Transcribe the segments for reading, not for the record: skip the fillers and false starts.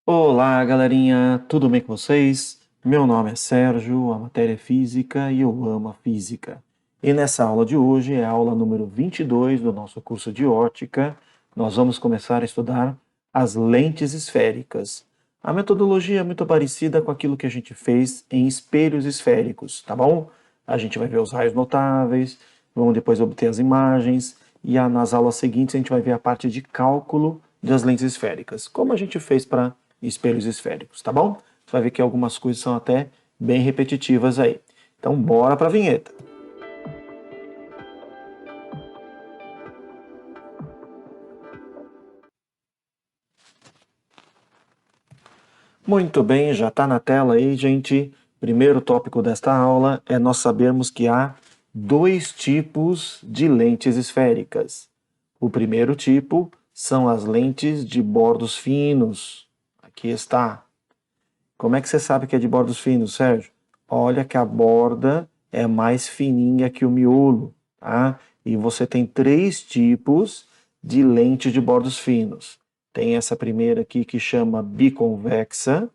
Olá, galerinha, tudo bem com vocês? Meu nome é Sérgio, a matéria é física e eu amo a física. E nessa aula de hoje é a aula número 22 do nosso curso de ótica. Nós vamos começar a estudar as lentes esféricas. A metodologia é muito parecida com aquilo que a gente fez em espelhos esféricos, tá bom? A gente vai ver os raios notáveis, vamos depois obter as imagens e nas aulas seguintes a gente vai ver a parte de cálculo das lentes esféricas, como a gente fez para espelhos esféricos, tá bom? Você vai ver que algumas coisas são até bem repetitivas aí. Então, bora para a vinheta. Muito bem, já está na tela aí, gente. Primeiro tópico desta aula é nós sabermos que há dois tipos de lentes esféricas. O primeiro tipo são as lentes de bordos finos. Aqui está. Como é que você sabe que é de bordos finos, Sérgio? Olha que a borda é mais fininha que o miolo, tá? E você tem três tipos de lente de bordos finos. Tem essa primeira aqui que chama biconvexa,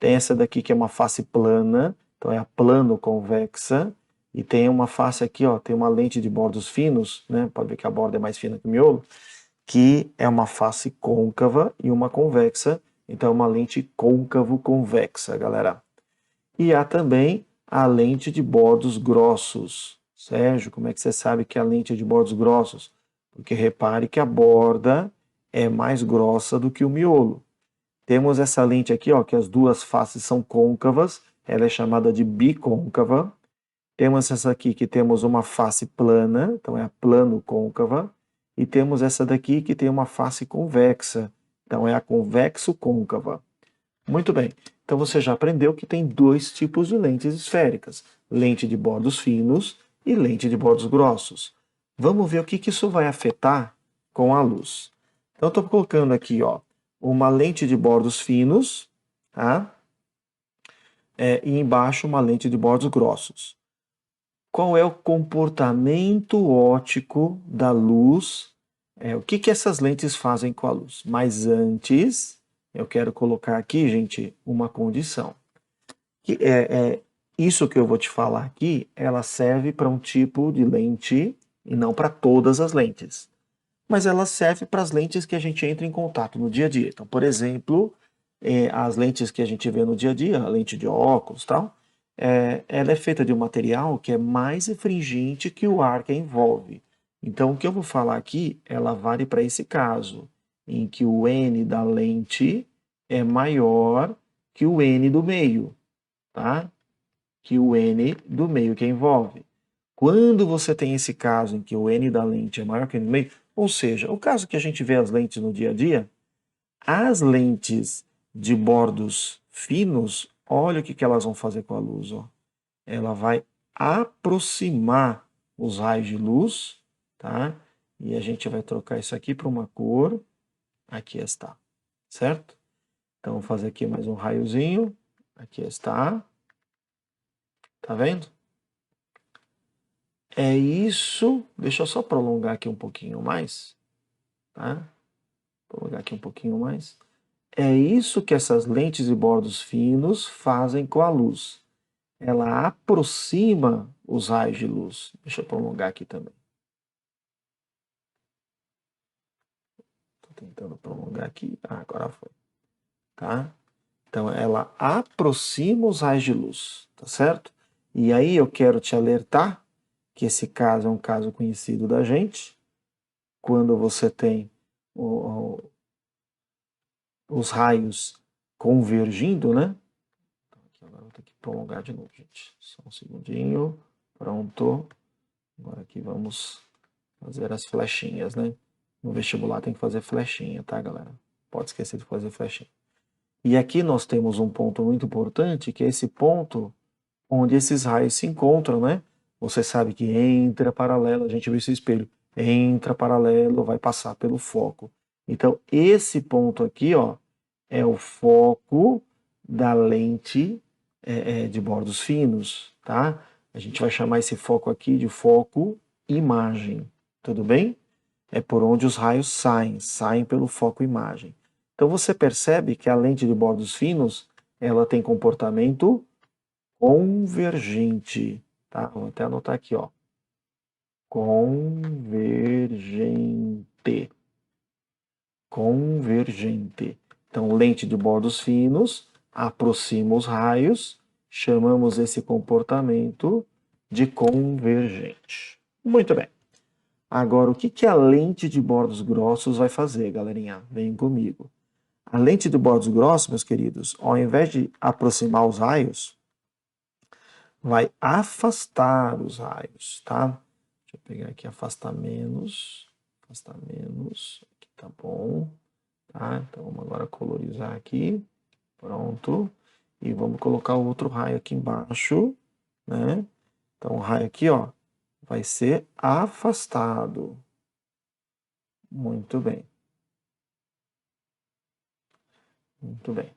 tem essa daqui que é uma face plana, então é a plano-convexa, e tem uma face aqui, ó, tem uma lente de bordos finos, né? Pode ver que a borda é mais fina que o miolo, que é uma face côncava e uma convexa, então é uma lente côncavo-convexa, galera. E há também a lente de bordos grossos. Sérgio, como é que você sabe que é a lente é de bordos grossos? Porque repare que a borda é mais grossa do que o miolo. Temos essa lente aqui, ó, que as duas faces são côncavas, ela é chamada de bicôncava. Temos essa aqui que temos uma face plana, então é a plano-côncava. E temos essa daqui que tem uma face convexa, então é a convexo-côncava. Muito bem, então você já aprendeu que tem dois tipos de lentes esféricas: lente de bordos finos e lente de bordos grossos. Vamos ver o que isso vai afetar com a luz. Então, estou colocando aqui, ó, uma lente de bordos finos, tá? E embaixo uma lente de bordos grossos. Qual é o comportamento óptico da luz? O que essas lentes fazem com a luz? Mas antes, eu quero colocar aqui, gente, uma condição. Isso que eu vou te falar aqui, ela serve para um tipo de lente e não para todas as lentes. Mas ela serve para as lentes que a gente entra em contato no dia a dia. Então, por exemplo, as lentes que a gente vê no dia a dia, a lente de óculos e tal, ela é feita de um material que é mais efringente que o ar que a envolve. Então, o que eu vou falar aqui, ela vale para esse caso, em que o N da lente é maior que o N do meio, tá? Que o N do meio que envolve. Quando você tem esse caso em que o N da lente é maior que o N do meio, ou seja, o caso que a gente vê as lentes no dia a dia, as lentes de bordos finos, olha o que elas vão fazer com a luz. Ó. Ela vai aproximar os raios de luz, tá? E a gente vai trocar isso aqui para uma cor. Aqui está, certo? Então, vou fazer aqui mais um raiozinho. Aqui está. Tá vendo? É isso. Deixa eu só prolongar aqui um pouquinho mais, tá? Prolongar aqui um pouquinho mais. É isso que essas lentes de bordos finos fazem com a luz. Ela aproxima os raios de luz. Deixa eu prolongar aqui também. Estou tentando prolongar aqui. Agora foi. Tá? Então, ela aproxima os raios de luz, tá certo? E aí eu quero te alertar que esse caso é um caso conhecido da gente. Quando você tem os raios convergindo, né? Agora vou ter que prolongar de novo, gente. Só um segundinho. Pronto. Agora aqui vamos fazer as flechinhas, né? No vestibular tem que fazer flechinha, tá, galera? Pode esquecer de fazer flechinha. E aqui nós temos um ponto muito importante, que é esse ponto onde esses raios se encontram, né? Você sabe que entra paralelo, a gente viu esse espelho, entra paralelo, vai passar pelo foco. Então, esse ponto aqui, ó, é o foco da lente de bordos finos, tá? A gente vai chamar esse foco aqui de foco imagem, tudo bem? É por onde os raios saem pelo foco imagem. Então você percebe que a lente de bordos finos, ela tem comportamento convergente, tá? Vou até anotar aqui, ó. Convergente. Convergente. Então, lente de bordos finos aproxima os raios, chamamos esse comportamento de convergente. Muito bem. Agora, o que a lente de bordos grossos vai fazer, galerinha? Vem comigo. A lente de bordos grossos, meus queridos, ao invés de aproximar os raios, vai afastar os raios, tá? Deixa eu pegar aqui, afastar menos, aqui tá bom, tá? Então vamos agora colorizar aqui, pronto, e vamos colocar o outro raio aqui embaixo, né? Então o raio aqui, ó, vai ser afastado. Muito bem. Muito bem.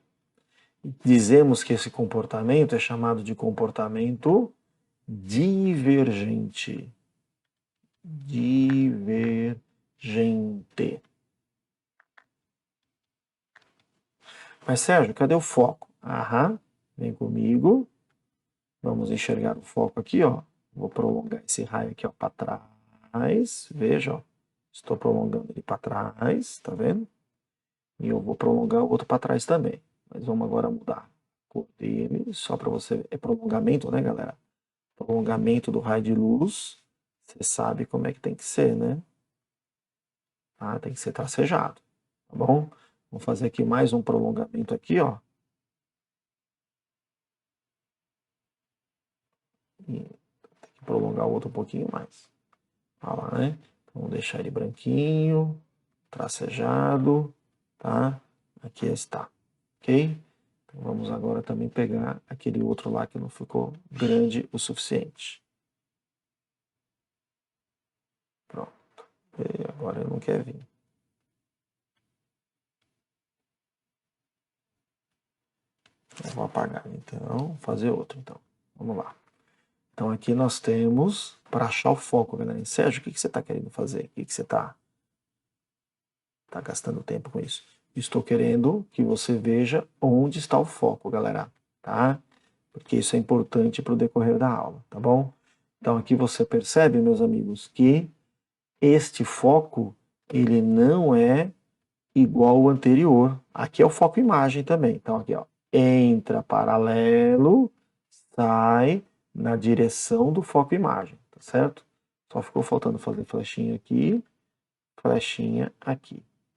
Dizemos que esse comportamento é chamado de comportamento divergente. Divergente. Mas, Sérgio, cadê o foco? Aham, vem comigo. Vamos enxergar o foco aqui, ó. Vou prolongar esse raio aqui, ó, para trás. Veja, ó. Estou prolongando ele para trás, tá vendo? E eu vou prolongar o outro para trás também. Mas vamos agora mudar a cor dele, só para você... É prolongamento, né, galera? Prolongamento do raio de luz. Você sabe como é que tem que ser, né? Ah, tem que ser tracejado, tá bom? Vou fazer aqui mais um prolongamento aqui, ó. E tem que prolongar o outro um pouquinho mais. Olha lá, né? Então, vou deixar ele branquinho, tracejado, tá? Aqui está, ok? Então, vamos agora também pegar aquele outro lá que não ficou grande o suficiente. Pronto. E agora não quer vir. Eu vou apagar, então, fazer outro, então. Vamos lá. Então aqui nós temos, para achar o foco, galera. Sérgio, o que você está querendo fazer? O que você está gastando tempo com isso? Estou querendo que você veja onde está o foco, galera, tá? Porque isso é importante para o decorrer da aula, tá bom? Então aqui você percebe, meus amigos, que este foco, ele não é igual ao anterior. Aqui é o foco imagem também. Então aqui, ó, entra paralelo, sai na direção do foco imagem, tá certo? Só ficou faltando fazer flechinha aqui.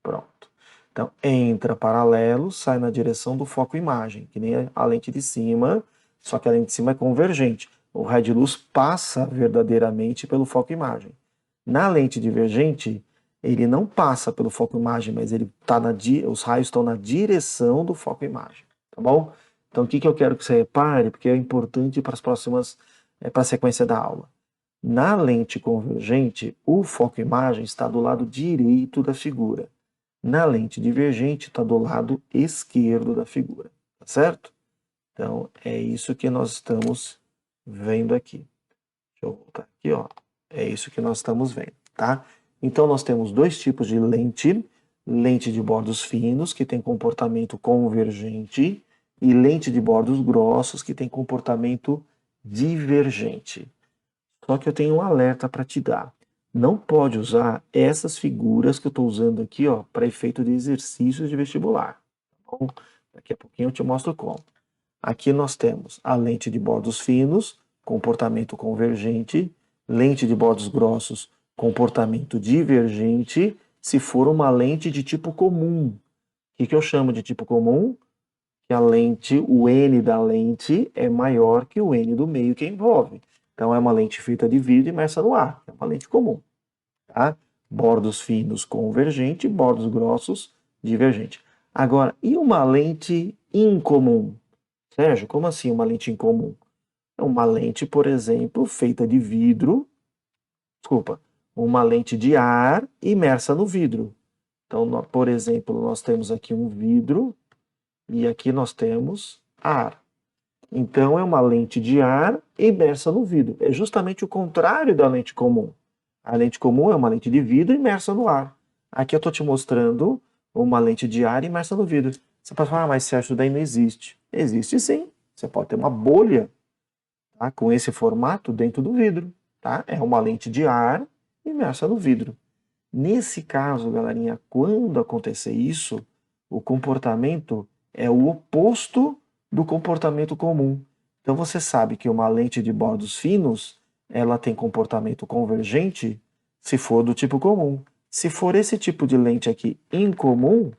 Pronto. Então, entra paralelo, sai na direção do foco imagem, que nem a lente de cima, só que a lente de cima é convergente. O raio de luz passa verdadeiramente pelo foco imagem. Na lente divergente, ele não passa pelo foco imagem, mas ele tá os raios estão na direção do foco imagem, tá bom? Então, o que eu quero que você repare, porque é importante para as próximas, para a sequência da aula. Na lente convergente, o foco imagem está do lado direito da figura. Na lente divergente, está do lado esquerdo da figura, tá certo? Então, é isso que nós estamos vendo aqui. Deixa eu voltar aqui, ó. É isso que nós estamos vendo, tá? Então, nós temos dois tipos de lente. Lente de bordos finos, que tem comportamento convergente, e lente de bordos grossos, que tem comportamento divergente. Só que eu tenho um alerta para te dar. Não pode usar essas figuras que eu estou usando aqui, ó, para efeito de exercícios de vestibular. Tá bom? Daqui a pouquinho eu te mostro como. Aqui nós temos a lente de bordos finos, comportamento convergente, lente de bordos grossos, comportamento divergente, se for uma lente de tipo comum. O que eu chamo de tipo comum? Que a lente, o N da lente é maior que o N do meio que envolve. Então é uma lente feita de vidro imersa no ar, é uma lente comum. Tá? Bordos finos convergente, bordos grossos divergente. Agora, e uma lente incomum? Sérgio, como assim uma lente incomum? É uma lente, por exemplo, feita de vidro, desculpa, uma lente de ar imersa no vidro. Então, por exemplo, nós temos aqui um vidro e aqui nós temos ar. Então, é uma lente de ar imersa no vidro. É justamente o contrário da lente comum. A lente comum é uma lente de vidro imersa no ar. Aqui eu estou te mostrando uma lente diária imersa no vidro. Você pode falar, mas Sérgio, isso daí não existe. Existe sim. Você pode ter uma bolha, tá, com esse formato dentro do vidro. Tá? É uma lente de ar imersa no vidro. Nesse caso, galerinha, quando acontecer isso, o comportamento é o oposto do comportamento comum. Então você sabe que uma lente de bordos finos, ela tem comportamento convergente se for do tipo comum. Se for esse tipo de lente aqui incomum,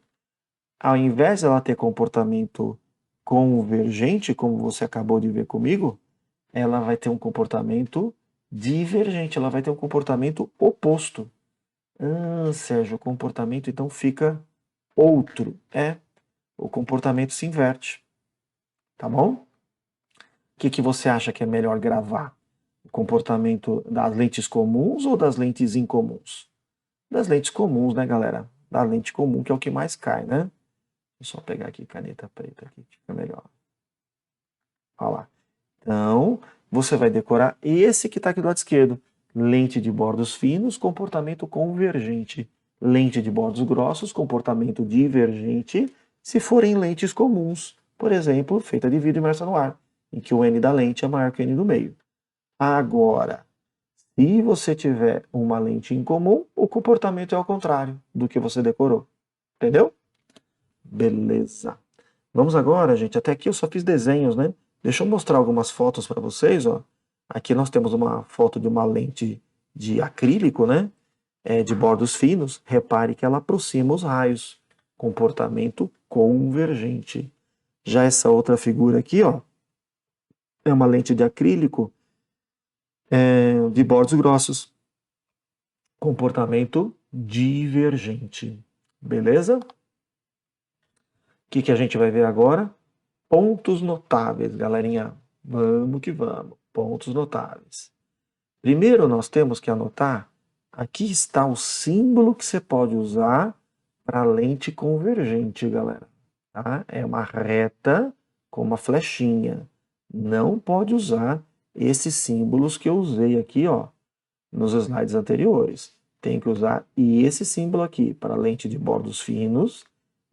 ao invés de ela ter comportamento convergente, como você acabou de ver comigo, ela vai ter um comportamento divergente, ela vai ter um comportamento oposto. Ah, Sérgio, o comportamento então fica outro. O comportamento se inverte. Tá bom? O que você acha que é melhor gravar? O comportamento das lentes comuns ou das lentes incomuns? Das lentes comuns, né, galera? Da lente comum, que é o que mais cai, né? Deixa eu só pegar aqui caneta preta aqui, que fica melhor. Olha lá. Então, você vai decorar esse que está aqui do lado esquerdo. Lente de bordos finos, comportamento convergente. Lente de bordos grossos, comportamento divergente, se forem lentes comuns. Por exemplo, feita de vidro imersa no ar, em que o N da lente é maior que o N do meio. Agora, se você tiver uma lente incomum, o comportamento é ao contrário do que você decorou. Entendeu? Beleza. Vamos agora, gente. Até aqui eu só fiz desenhos, né? Deixa eu mostrar algumas fotos para vocês, ó. Aqui nós temos uma foto de uma lente de acrílico, né? De bordos finos. Repare que ela aproxima os raios. Comportamento convergente. Já essa outra figura aqui, ó, é uma lente de acrílico de bordos grossos. Comportamento divergente. Beleza? O que a gente vai ver agora? Pontos notáveis, galerinha. Vamos que vamos. Pontos notáveis. Primeiro, nós temos que anotar, aqui está o símbolo que você pode usar para lente convergente, galera. Tá? É uma reta com uma flechinha. Não pode usar esses símbolos que eu usei aqui, ó, nos slides anteriores. Tem que usar esse símbolo aqui para lente de bordos finos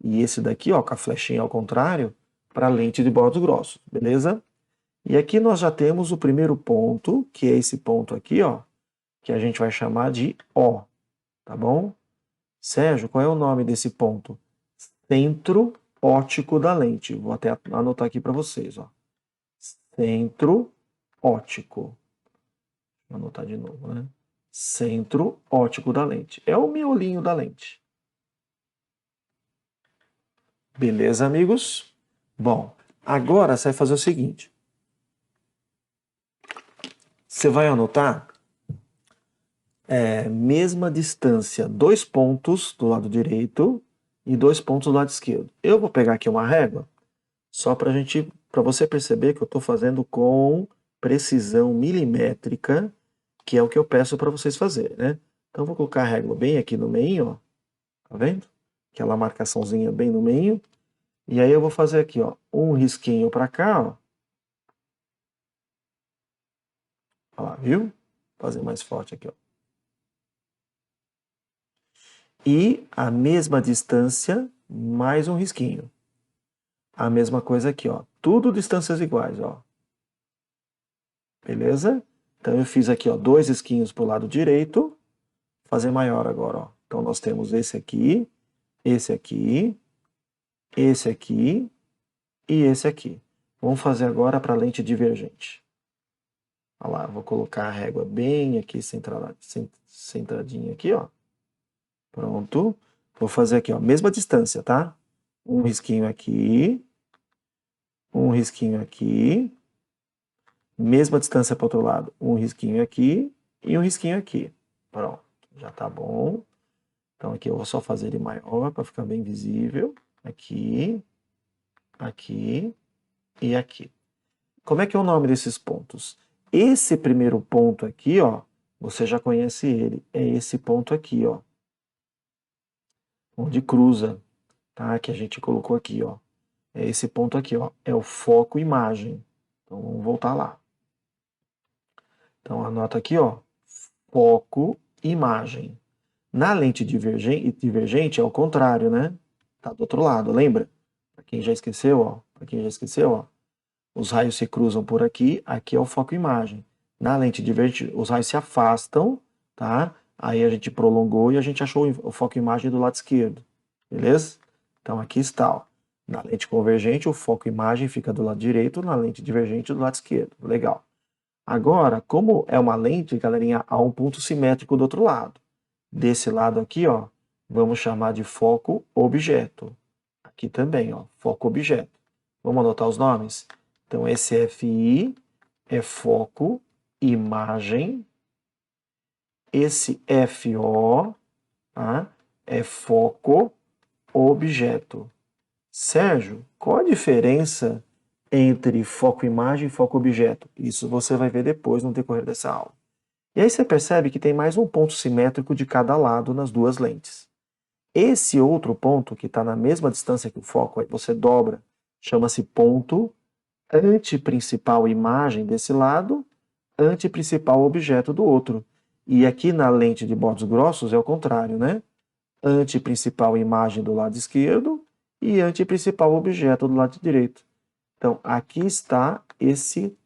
e esse daqui, ó, com a flechinha ao contrário, para lente de bordos grossos, beleza? E aqui nós já temos o primeiro ponto, que é esse ponto aqui, ó, que a gente vai chamar de O, tá bom? Sérgio, qual é o nome desse ponto? Centro óptico da lente. Vou até anotar aqui para vocês, ó. Centro óptico. Vou anotar de novo, né? Centro óptico da lente. É o miolinho da lente. Beleza, amigos? Bom, agora você vai fazer o seguinte. Você vai anotar mesma distância, 2 pontos do lado direito e 2 pontos do lado esquerdo. Eu vou pegar aqui uma régua, só para você perceber que eu estou fazendo com precisão milimétrica, que é o que eu peço para vocês fazerem, né? Então, eu vou colocar a régua bem aqui no meio, ó. Tá vendo? Aquela marcaçãozinha bem no meio. E aí eu vou fazer aqui, ó, um risquinho para cá, ó. Olha lá, viu? Vou fazer mais forte aqui, ó. E a mesma distância, mais um risquinho. A mesma coisa aqui, ó. Tudo distâncias iguais, ó. Beleza? Então eu fiz aqui, ó, 2 risquinhos para o lado direito. Vou fazer maior agora, ó. Então nós temos esse aqui, esse aqui, esse aqui e esse aqui. Vamos fazer agora para a lente divergente. Olha lá, vou colocar a régua bem aqui centradinha aqui, ó. Pronto. Vou fazer aqui, ó, mesma distância, tá? Um risquinho aqui, um risquinho aqui, mesma distância para o outro lado, um risquinho aqui e um risquinho aqui. Pronto, já tá bom. Então aqui eu vou só fazer ele maior para ficar bem visível. Aqui, aqui e aqui. Como é que é o nome desses pontos? Esse primeiro ponto aqui, ó, você já conhece ele. É esse ponto aqui, ó, onde cruza, tá? Que a gente colocou aqui, ó. É esse ponto aqui, ó. É o foco imagem. Então vamos voltar lá. Então anota aqui, ó. Foco imagem. Na lente divergente é o contrário, né? está do outro lado, lembra? Para quem já esqueceu, ó, para quem já esqueceu, ó, os raios se cruzam por aqui, aqui é o foco-imagem. Na lente divergente, os raios se afastam, tá? Aí a gente prolongou e a gente achou o foco-imagem do lado esquerdo, beleza? Então aqui está, ó. Na lente convergente, o foco-imagem fica do lado direito, na lente divergente do lado esquerdo. Legal. Agora, como é uma lente, galerinha, há um ponto simétrico do outro lado. Desse lado aqui, ó, vamos chamar de foco-objeto. Aqui também, ó, foco-objeto. Vamos anotar os nomes? Então, esse FI é foco-imagem. Esse FO, tá, é foco-objeto. Sérgio, qual a diferença entre foco-imagem e foco-objeto? Isso você vai ver depois no decorrer dessa aula. E aí você percebe que tem mais um ponto simétrico de cada lado nas duas lentes. Esse outro ponto, que está na mesma distância que o foco, aí você dobra, chama-se ponto antiprincipal imagem desse lado, antiprincipal objeto do outro. E aqui na lente de bordos grossos é o contrário, né? Antiprincipal imagem do lado esquerdo e antiprincipal objeto do lado direito. Então, aqui está esse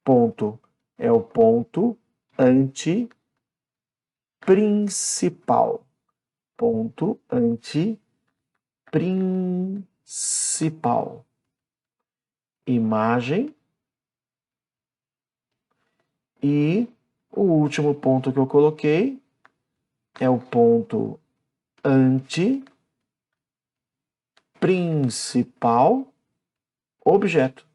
ponto. É o ponto antiprincipal. Ponto antiprincipal. Imagem. E o último ponto que eu coloquei é o ponto antiprincipal objeto.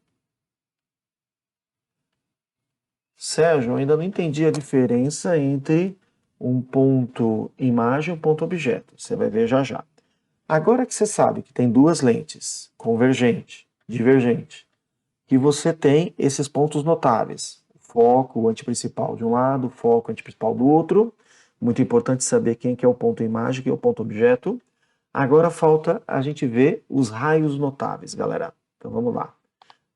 Sérgio, eu ainda não entendi a diferença entre um ponto imagem e um ponto objeto. Você vai ver já já. Agora que você sabe que tem duas lentes, convergente, divergente, que você tem esses pontos notáveis, o foco, o antiprincipal de um lado, o foco, o antiprincipal do outro. Muito importante saber quem que é o ponto imagem, quem é o ponto objeto. Agora falta a gente ver os raios notáveis, galera. Então vamos lá.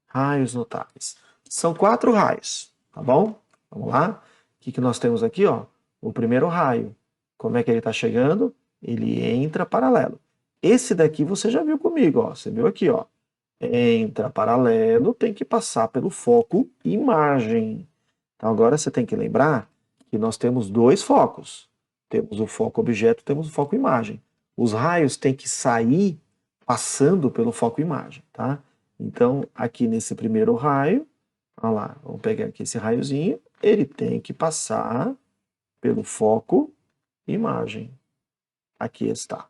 Raios notáveis. São 4 raios, tá bom? Vamos lá. O que nós temos aqui, ó? O primeiro raio. Como é que ele está chegando? Ele entra paralelo. Esse daqui você já viu comigo, ó. Você viu aqui, ó. Entra paralelo, tem que passar pelo foco imagem. Então agora você tem que lembrar que nós temos dois focos. Temos o foco objeto, temos o foco imagem. Os raios têm que sair passando pelo foco imagem, tá? Então, aqui nesse primeiro raio, olha lá, vamos pegar aqui esse raiozinho, ele tem que passar pelo foco imagem. Aqui está.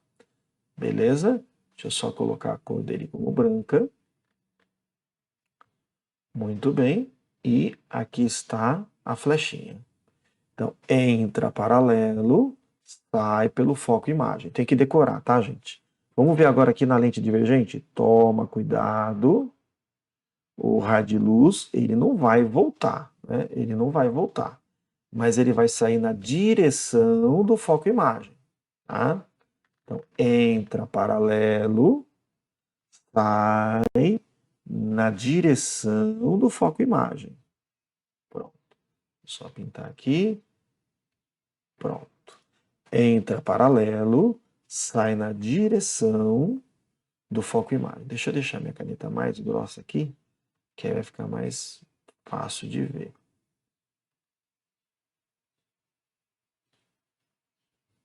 Beleza? Deixa eu só colocar a cor dele como branca. Muito bem. E aqui está a flechinha. Então, entra paralelo, sai pelo foco imagem. Tem que decorar, tá, gente? Vamos ver agora aqui na lente divergente? Toma cuidado. O raio de luz, ele não vai voltar, né? Ele não vai voltar. Mas ele vai sair na direção do foco imagem, tá? Então, entra paralelo, sai na direção do foco imagem. Pronto. Vou só pintar aqui. Pronto. Entra paralelo, sai na direção do foco imagem. Deixa eu deixar minha caneta mais grossa aqui, que aí vai ficar mais fácil de ver.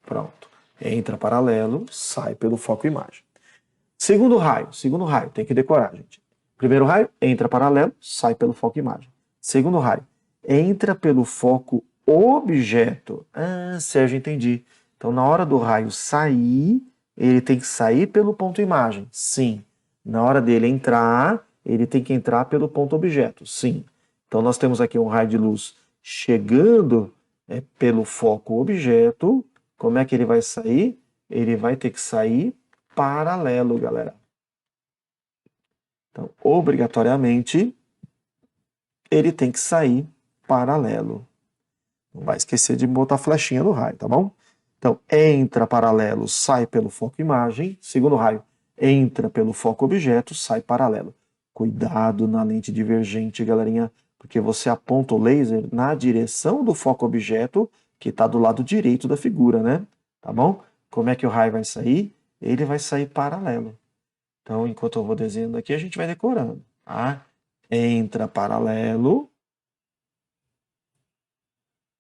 Pronto. Entra paralelo, sai pelo foco imagem. Segundo raio, tem que decorar, gente. Primeiro raio, entra paralelo, sai pelo foco imagem. Segundo raio, entra pelo foco objeto. Ah, Sérgio, entendi. Então, na hora do raio sair, ele tem que sair pelo ponto imagem. Sim. Na hora dele entrar, ele tem que entrar pelo ponto objeto. Sim. Então, nós temos aqui um raio de luz chegando pelo foco objeto. Como é que ele vai sair? Ele vai ter que sair paralelo, galera. Então, obrigatoriamente, ele tem que sair paralelo. Não vai esquecer de botar a flechinha no raio, tá bom? Então, entra paralelo, sai pelo foco imagem. Segundo raio, entra pelo foco objeto, sai paralelo. Cuidado na lente divergente, galerinha, porque você aponta o laser na direção do foco objeto, que está do lado direito da figura, né? Tá bom? Como é que o raio vai sair? ele vai sair paralelo. Então, enquanto eu vou desenhando aqui, a gente vai decorando. Tá? Entra paralelo.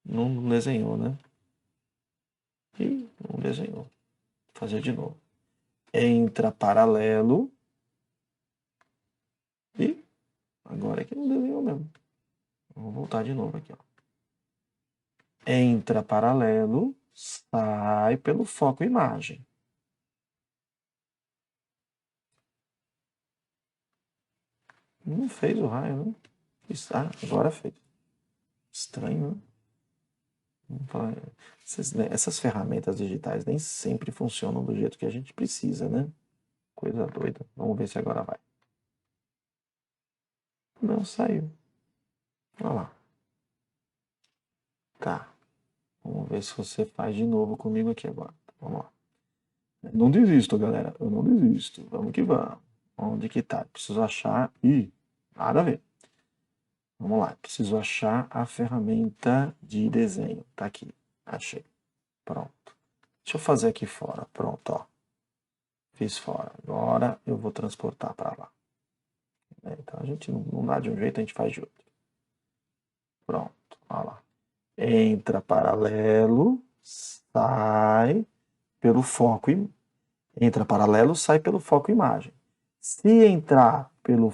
Não desenhou, né? E não desenhou. Vou fazer de novo. Entra paralelo. E agora é que não desenhou mesmo. Vamos voltar de novo aqui. Ó. Entra paralelo, sai pelo foco imagem. Não fez o raio, né? Ah, agora fez. Estranho, né? Essas ferramentas digitais nem sempre funcionam do jeito que a gente precisa, né? Coisa doida. Vamos ver se agora vai. Não saiu. Olha lá. Tá. Vamos ver se você faz de novo comigo aqui agora. Vamos lá. Não desisto, galera. Eu não desisto. Vamos que vamos. Onde que tá? Preciso achar. Ih, nada a ver. Vamos lá. Preciso achar a ferramenta de desenho. Tá aqui. Achei. Pronto. Deixa eu fazer aqui fora. Pronto, ó. Fiz fora. Agora eu vou transportar para lá. Então a gente não dá de um jeito, a gente faz de outro. Pronto. Olha lá. Entra paralelo, sai pelo foco. Entra paralelo, sai pelo foco imagem. Se entrar pelo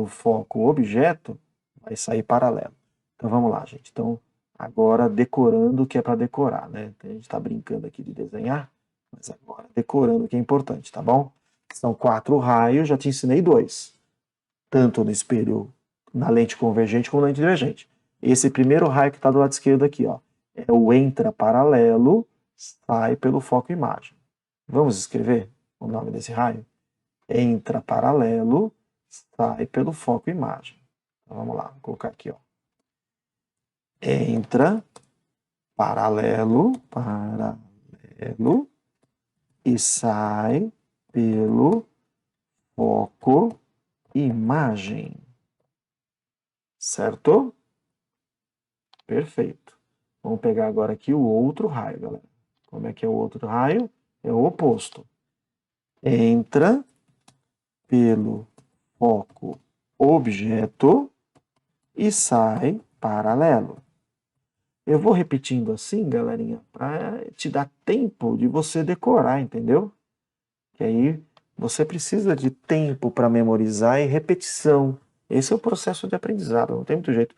foco objeto, vai sair paralelo. Então vamos lá, gente. Então, agora decorando o que é para decorar, né? A gente está brincando aqui de desenhar, mas agora decorando o que é importante, tá bom? São 4 raios, já te ensinei 2. Tanto no espelho, na lente convergente como na lente divergente. Esse primeiro raio que está do lado esquerdo aqui, ó, é o entra paralelo, sai pelo foco imagem. Vamos escrever o nome desse raio? Entra paralelo, sai pelo foco imagem. Então, vamos lá, vou colocar aqui, ó. Entra paralelo e sai pelo foco imagem. Certo? Perfeito. Vamos pegar agora aqui o outro raio, galera. Como é que é o outro raio? É o oposto. Entra pelo foco objeto e sai paralelo. Eu vou repetindo assim, galerinha, para te dar tempo de você decorar, entendeu? Que aí você precisa de tempo para memorizar e repetição. Esse é o processo de aprendizado, não tem muito jeito.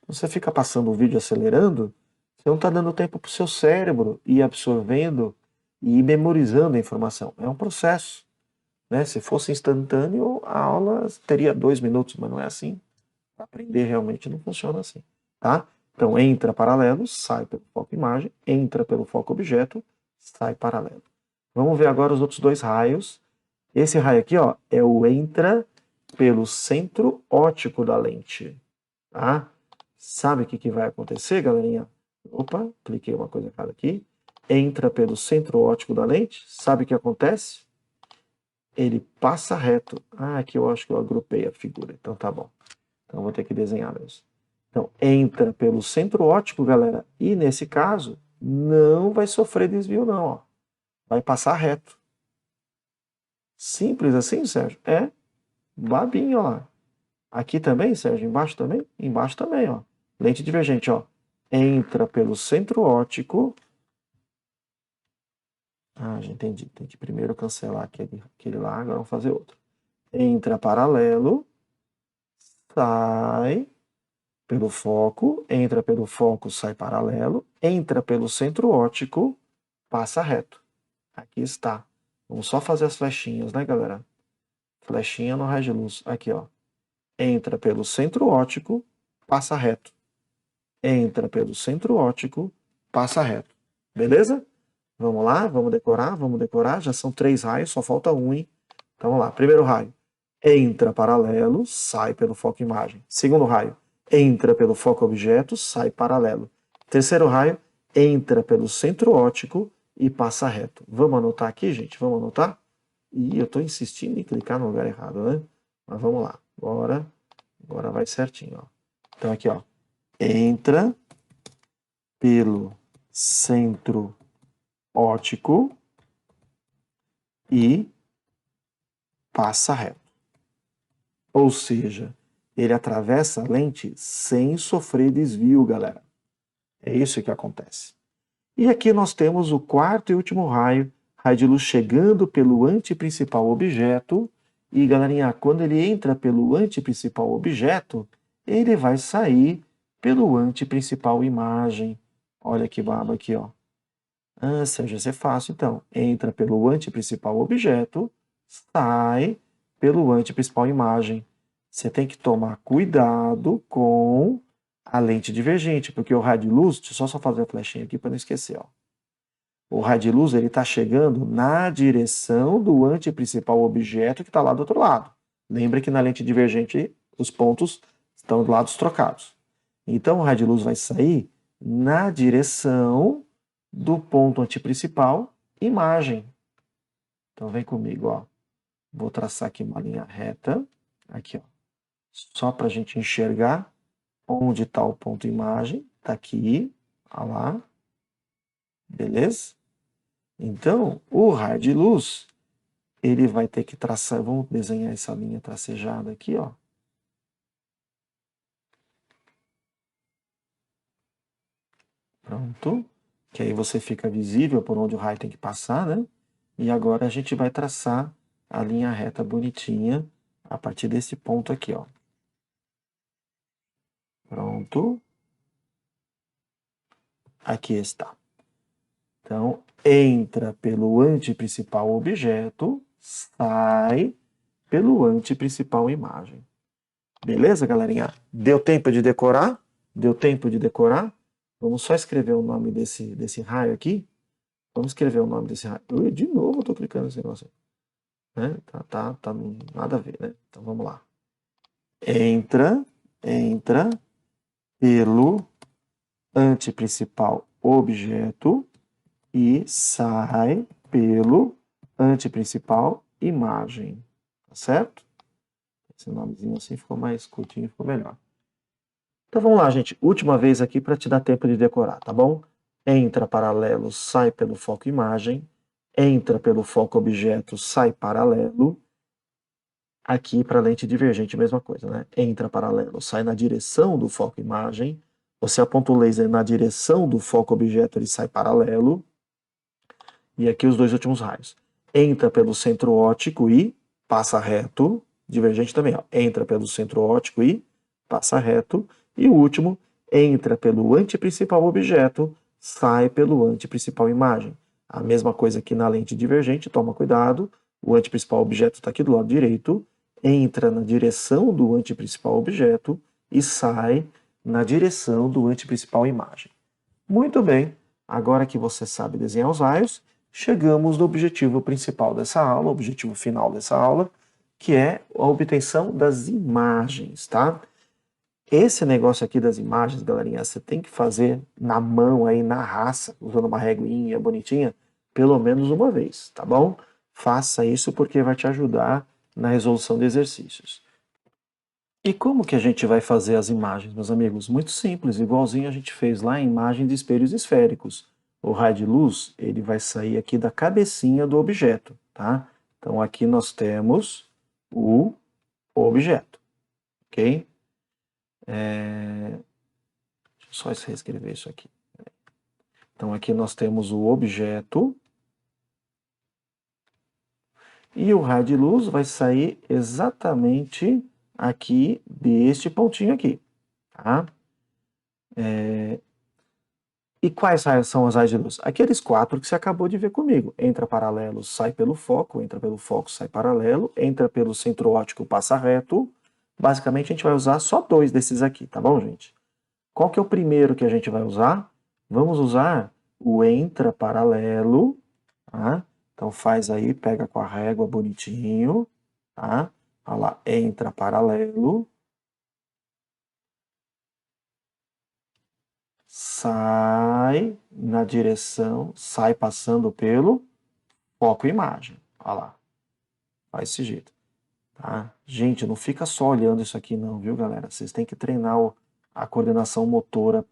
Você fica passando o vídeo acelerando, você não está dando tempo para o seu cérebro ir absorvendo e ir memorizando a informação. É um processo. Né? Se fosse instantâneo, a aula teria 2 minutos, mas não é assim. Para aprender realmente não funciona assim. Tá? Então, entra paralelo, sai pelo foco imagem, entra pelo foco objeto, sai paralelo. Vamos ver agora os outros 2 raios. Esse raio aqui, ó, é o entra pelo centro óptico da lente. Tá? Sabe o que vai acontecer, galerinha? Opa, cliquei uma coisa errada aqui. Entra pelo centro óptico da lente. Sabe o que acontece? Ele passa reto. Ah, aqui eu acho que eu agrupei a figura. Então tá bom. Então eu vou ter que desenhar mesmo. Então, entra pelo centro óptico, galera. E nesse caso, não vai sofrer desvio, não. Ó. Vai passar reto. Simples assim, Sérgio? É. Babinho, ó lá. Aqui também, Sérgio? Embaixo também? Embaixo também, ó. Lente divergente, ó. Entra pelo centro óptico. Ah, já entendi. Tem que primeiro cancelar aquele lá, agora vamos fazer outro. Entra paralelo. Sai pelo foco. Entra pelo foco, sai paralelo. Entra pelo centro óptico. Passa reto. Aqui está. Vamos só fazer as flechinhas, né, galera? Flechinha no raio de luz. Aqui, ó. Entra pelo centro óptico, passa reto. Entra pelo centro óptico, passa reto. Beleza? Vamos lá, vamos decorar, vamos decorar. Já são 3 raios, só falta um, hein? Então vamos lá. Primeiro raio. Entra paralelo, sai pelo foco imagem. Segundo raio. Entra pelo foco objeto, sai paralelo. Terceiro raio. Entra pelo centro óptico e passa reto. Vamos anotar aqui, gente? Vamos anotar? Ih, eu estou insistindo em clicar no lugar errado, né? Mas vamos lá. Agora vai certinho, ó. Então aqui, ó. Entra pelo centro óptico e passa reto. Ou seja, ele atravessa a lente sem sofrer desvio, galera. É isso que acontece. E aqui nós temos o quarto e último raio de luz chegando pelo anteprincipal objeto. E, galerinha, quando ele entra pelo anteprincipal objeto, ele vai sair pelo anteprincipal imagem. Olha que baba aqui, ó. Ah, Sérgio, isso é fácil, então. Entra pelo anteprincipal objeto, sai pelo anteprincipal imagem. Você tem que tomar cuidado com a lente divergente, porque o raio de luz, deixa eu só fazer a flechinha aqui para não esquecer, ó. O raio de luz está chegando na direção do anteprincipal objeto que está lá do outro lado. Lembra que na lente divergente os pontos estão de lados trocados. Então o raio de luz vai sair na direção do ponto anteprincipal, imagem. Então vem comigo, ó. Vou traçar aqui uma linha reta, aqui, ó. Só para a gente enxergar onde está o ponto imagem. Está aqui, olha lá. Beleza? Então, o raio de luz, ele vai ter que traçar, vamos desenhar essa linha tracejada aqui, ó. Pronto. Que aí você fica visível por onde o raio tem que passar, né? E agora a gente vai traçar a linha reta bonitinha a partir desse ponto aqui, ó. Pronto. Aqui está. Então, entra pelo anteprincipal objeto, sai pelo anteprincipal imagem. Beleza, galerinha? Deu tempo de decorar? Deu tempo de decorar? Vamos só escrever o nome desse raio aqui. Vamos escrever o nome desse raio. De novo eu tô clicando nesse negócio aí. Né? Tá nada a ver, né? Então vamos lá. Entra pelo anteprincipal objeto e sai pelo anteprincipal imagem. Tá certo? Esse nomezinho assim ficou mais curtinho, ficou melhor. Então vamos lá, gente. Última vez aqui para te dar tempo de decorar, tá bom? Entra paralelo, sai pelo foco imagem. Entra pelo foco objeto, sai paralelo. Aqui para lente divergente, mesma coisa, né? Entra paralelo, sai na direção do foco imagem. Você aponta o laser na direção do foco objeto, ele sai paralelo. E aqui os dois últimos raios. Entra pelo centro óptico e passa reto. Divergente também, ó. Entra pelo centro óptico e passa reto. E o último, entra pelo anteprincipal objeto, sai pelo anteprincipal imagem. A mesma coisa aqui na lente divergente, toma cuidado. O anteprincipal objeto está aqui do lado direito. Entra na direção do anteprincipal objeto e sai na direção do anteprincipal imagem. Muito bem, agora que você sabe desenhar os raios, chegamos no objetivo principal dessa aula, o objetivo final dessa aula, que é a obtenção das imagens, tá? Esse negócio aqui das imagens, galerinha, você tem que fazer na mão aí, na raça, usando uma reguinha bonitinha, pelo menos uma vez, tá bom? Faça isso porque vai te ajudar na resolução de exercícios. E como que a gente vai fazer as imagens, meus amigos? Muito simples, igualzinho a gente fez lá em imagem de espelhos esféricos. O raio de luz, ele vai sair aqui da cabecinha do objeto, tá? Então aqui nós temos o objeto, ok? Deixa eu só reescrever isso aqui. Então aqui nós temos o objeto e o raio de luz vai sair exatamente aqui deste pontinho aqui, tá? E quais são os raios de luz? Aqueles 4 que você acabou de ver comigo. Entra paralelo, sai pelo foco, entra pelo foco, sai paralelo, entra pelo centro óptico, passa reto. Basicamente a gente vai usar só 2 desses aqui, tá bom, gente? Qual que é o primeiro que a gente vai usar? Vamos usar o entra paralelo, tá? Então faz aí, pega com a régua bonitinho, tá? Olha lá, entra paralelo. Sai na direção, sai passando pelo foco imagem. Olha lá, faz desse jeito. Tá? Gente, não fica só olhando isso aqui não, viu, galera? Vocês têm que treinar a coordenação motora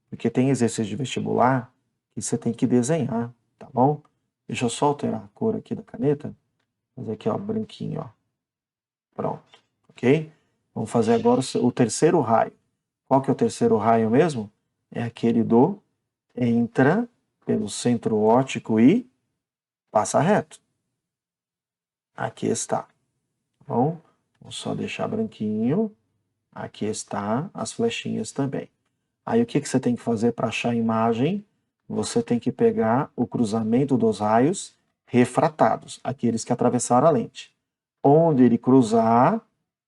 porque tem exercício de vestibular que você tem que desenhar, tá bom? Deixa eu só alterar a cor aqui da caneta. Fazer aqui, ó, branquinho, ó. Pronto, ok? Vamos fazer agora o terceiro raio. Qual que é o terceiro raio mesmo? É aquele do entra pelo centro óptico e passa reto. Aqui está. Tá bom? Vou só deixar branquinho. Aqui está as flechinhas também. Aí o que você tem que fazer para achar a imagem? Você tem que pegar o cruzamento dos raios refratados, aqueles que atravessaram a lente. Onde ele cruzar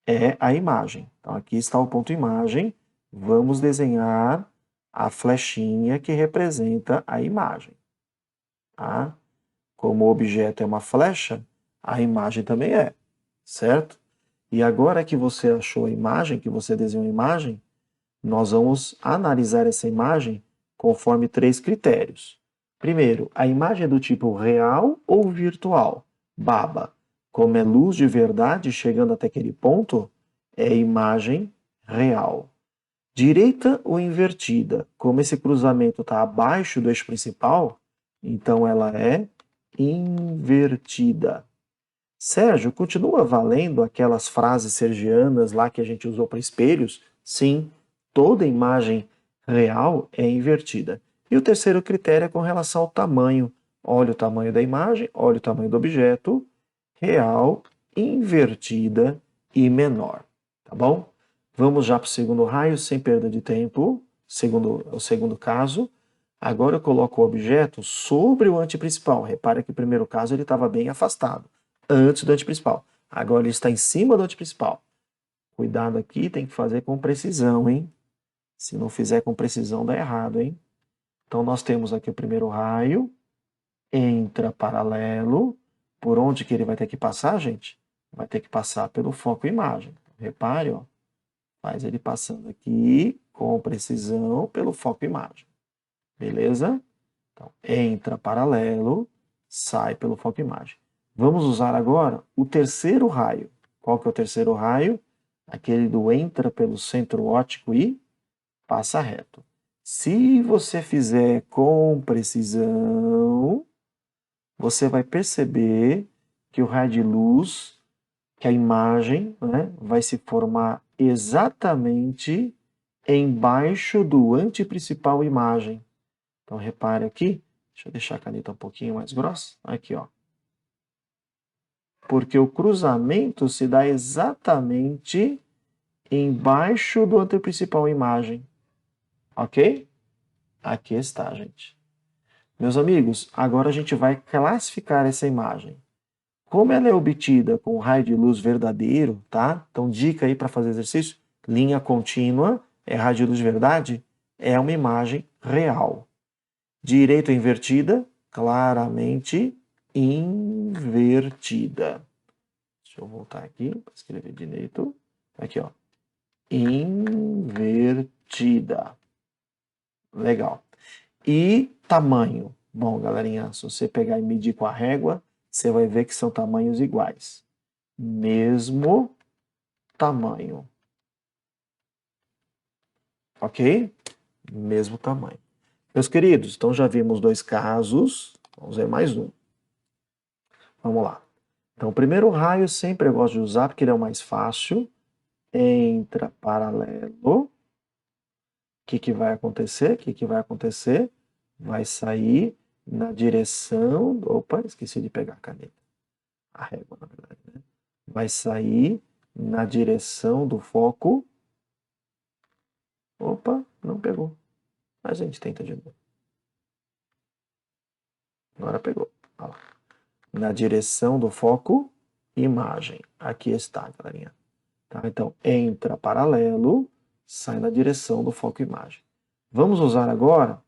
é a imagem. Então aqui está o ponto imagem. Vamos desenhar a flechinha que representa a imagem. Tá? Como o objeto é uma flecha, a imagem também é, certo? E agora que você achou a imagem, que você desenhou a imagem, nós vamos analisar essa imagem conforme 3 critérios. Primeiro, a imagem é do tipo real ou virtual? Baba. Como é luz de verdade chegando até aquele ponto, é imagem real. Direita ou invertida? Como esse cruzamento está abaixo do eixo principal, então ela é invertida. Sérgio, continua valendo aquelas frases sergianas lá que a gente usou para espelhos? Sim, toda imagem real é invertida. E o terceiro critério é com relação ao tamanho. Olha o tamanho da imagem, olha o tamanho do objeto, real, invertida e menor. Tá bom? Vamos já para o segundo raio, sem perda de tempo. O segundo caso. Agora eu coloco o objeto sobre o anteprincipal. Repara que o primeiro caso ele estava bem afastado, antes do anteprincipal. Agora ele está em cima do anteprincipal. Cuidado aqui, tem que fazer com precisão, hein? Se não fizer com precisão, dá errado, hein? Então nós temos aqui o primeiro raio, entra paralelo. Por onde que ele vai ter que passar, gente? Vai ter que passar pelo foco imagem. Repare, ó, faz ele passando aqui com precisão pelo foco imagem. Beleza? Então, entra paralelo, sai pelo foco imagem. Vamos usar agora o terceiro raio. Qual que é o terceiro raio? Aquele do entra pelo centro óptico e passa reto. Se você fizer com precisão, você vai perceber que o raio de luz, que a imagem, né, vai se formar exatamente embaixo do anteprincipal imagem. Então, repare aqui, deixa eu deixar a caneta um pouquinho mais grossa. Aqui, ó. Porque o cruzamento se dá exatamente embaixo do anteprincipal imagem. Ok? Aqui está, gente. Meus amigos, agora a gente vai classificar essa imagem. Como ela é obtida com raio de luz verdadeiro, tá? Então, dica aí para fazer exercício: linha contínua é raio de luz verdade, é uma imagem real. Direita invertida, claramente invertida. Deixa eu voltar aqui para escrever direito. Aqui, ó. Invertida. Legal. E tamanho? Bom, galerinha, se você pegar e medir com a régua, você vai ver que são tamanhos iguais. Mesmo tamanho. Ok? Mesmo tamanho. Meus queridos, então já vimos 2 casos. Vamos ver mais um. Vamos lá. Então, o primeiro raio sempre eu gosto de usar porque ele é o mais fácil. Entra paralelo. O que vai acontecer? O que vai acontecer? Vai sair na direção... Opa, esqueci de pegar a caneta. A régua, na verdade. Né? Vai sair na direção do foco. Opa, não pegou. A gente tenta de novo. Agora pegou. Olha lá. Na direção do foco, imagem. Aqui está, galerinha. Tá? Então, entra paralelo, sai na direção do foco imagem. Vamos usar agora,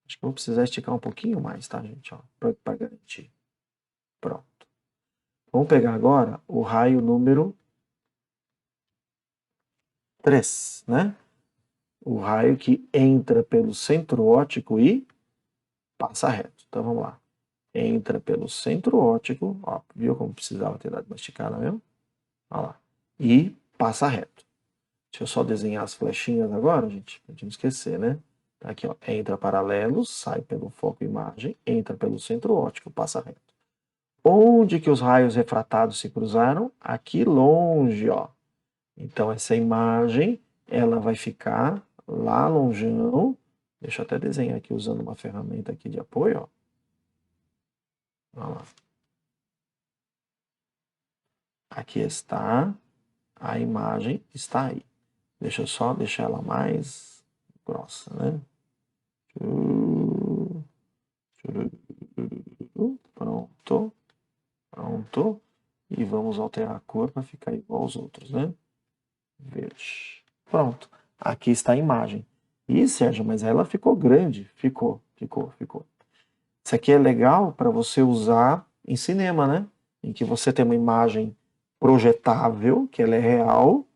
acho que vou precisar esticar um pouquinho mais, tá, gente? Para garantir. Pronto. Vamos pegar agora o raio número 3, né? O raio que entra pelo centro óptico e passa reto. Então, vamos lá. Entra pelo centro óptico, ó, viu como precisava ter dado uma esticada mesmo? Olha lá. E passa reto. Deixa eu só desenhar as flechinhas agora, gente, pra gente não esquecer, né? Tá aqui, ó, entra paralelo, sai pelo foco imagem, entra pelo centro óptico, passa reto. Onde que os raios refratados se cruzaram? Aqui longe, ó. Então, essa imagem, ela vai ficar lá longeão. Deixa eu até desenhar aqui usando uma ferramenta aqui de apoio, ó. Olha lá. Aqui está, a imagem está aí. Deixa eu só deixar ela mais grossa, né? Pronto. Pronto. E vamos alterar a cor para ficar igual aos outros, né? Verde. Pronto. Aqui está a imagem. Ih, Sérgio, mas ela ficou grande. Ficou. Isso aqui é legal para você usar em cinema, né? Em que você tem uma imagem projetável, que ela é real,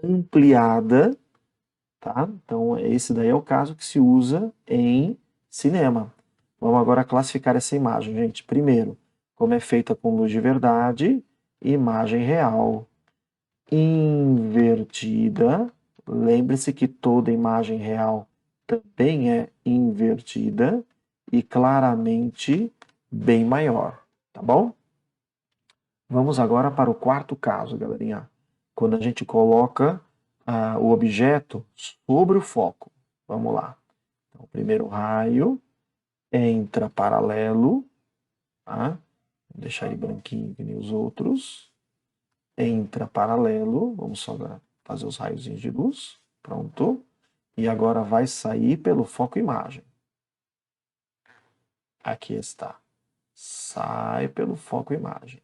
ampliada, tá? Então, esse daí é o caso que se usa em cinema. Vamos agora classificar essa imagem, gente. Primeiro, como é feita com luz de verdade, imagem real. Invertida. Lembre-se que toda imagem real também é invertida e claramente bem maior, tá bom? Vamos agora para o quarto caso, galerinha. Quando a gente coloca o objeto sobre o foco. Vamos lá. Então, o primeiro raio entra paralelo, tá? Vou deixar ele branquinho que nem os outros. Entra paralelo, vamos só fazer os raiozinhos de luz. Pronto. E agora vai sair pelo foco imagem. Aqui está. Sai pelo foco imagem.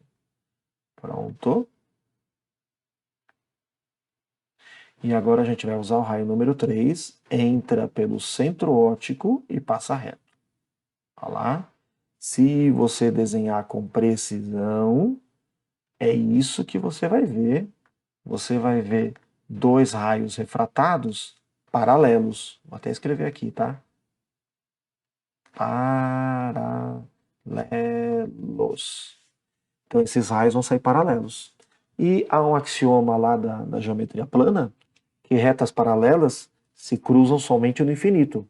Pronto. E agora a gente vai usar o raio número 3, entra pelo centro óptico e passa reto. Olha lá. Se você desenhar com precisão, é isso que você vai ver. Você vai ver dois raios refratados paralelos. Vou até escrever aqui, tá? Paralelos. Então, esses raios vão sair paralelos. E há um axioma lá da geometria plana que retas paralelas se cruzam somente no infinito.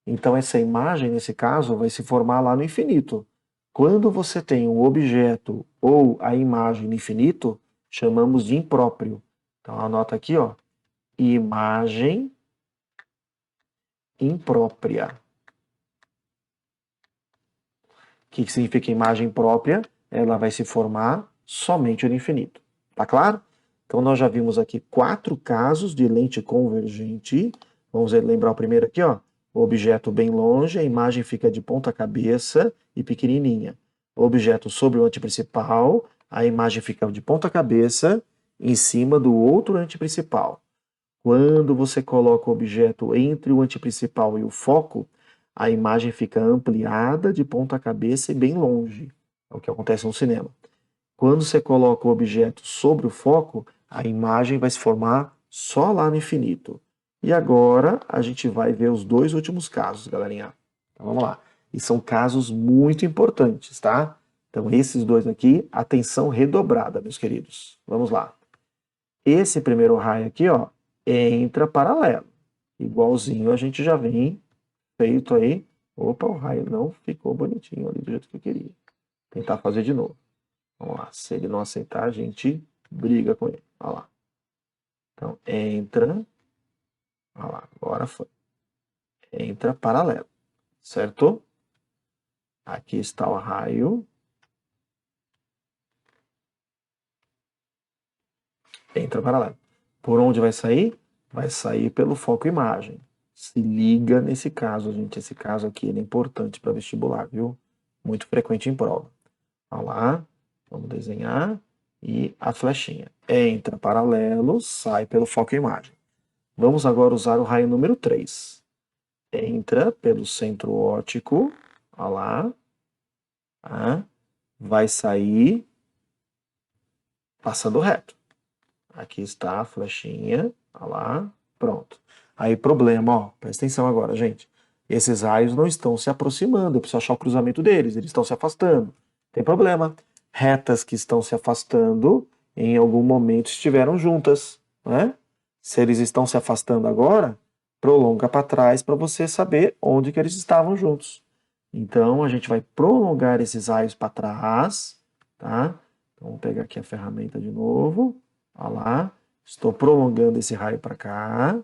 Então, essa imagem, nesse caso, vai se formar lá no infinito. Quando você tem um objeto ou a imagem no infinito, chamamos de impróprio. Então, anota aqui, ó, imagem imprópria. O que significa imagem própria? Ela vai se formar somente no infinito. Tá claro? Então, nós já vimos aqui 4 casos de lente convergente. Vamos lembrar o primeiro aqui, ó. O objeto bem longe, a imagem fica de ponta cabeça e pequenininha. O objeto sobre o anteprincipal, a imagem fica de ponta cabeça em cima do outro anteprincipal. Quando você coloca o objeto entre o anteprincipal e o foco, a imagem fica ampliada de ponta cabeça e bem longe. É o que acontece no cinema. Quando você coloca o objeto sobre o foco, a imagem vai se formar só lá no infinito. E agora a gente vai ver os 2 últimos casos, galerinha. Então vamos lá. E são casos muito importantes, tá? Então esses 2 aqui, atenção redobrada, meus queridos. Vamos lá. Esse primeiro raio aqui, ó, entra paralelo. Igualzinho a gente já vem feito aí. Opa, o raio não ficou bonitinho ali do jeito que eu queria. Tentar fazer de novo. Vamos lá. Se ele não aceitar, a gente briga com ele. Olha lá. Então, entra. Olha lá, agora foi. Entra paralelo. Certo? Aqui está o raio. Entra paralelo. Por onde vai sair? Vai sair pelo foco imagem. Se liga nesse caso, gente. Esse caso aqui ele é importante para vestibular, viu? Muito frequente em prova. Olha lá. Vamos desenhar. E a flechinha. Entra paralelo, sai pelo foco imagem. Vamos agora usar o raio número 3. Entra pelo centro óptico. Olha lá. Tá? Vai sair passando reto. Aqui está a flechinha. Olha lá. Pronto. Aí, problema, ó. Presta atenção agora, gente. Esses raios não estão se aproximando. Eu preciso achar o cruzamento deles. Eles estão se afastando. Tem problema. Retas que estão se afastando, em algum momento estiveram juntas, né? Se eles estão se afastando agora, prolonga para trás para você saber onde que eles estavam juntos. Então, a gente vai prolongar esses raios para trás, tá? Então, vamos pegar aqui a ferramenta de novo. Olha lá. Estou prolongando esse raio para cá.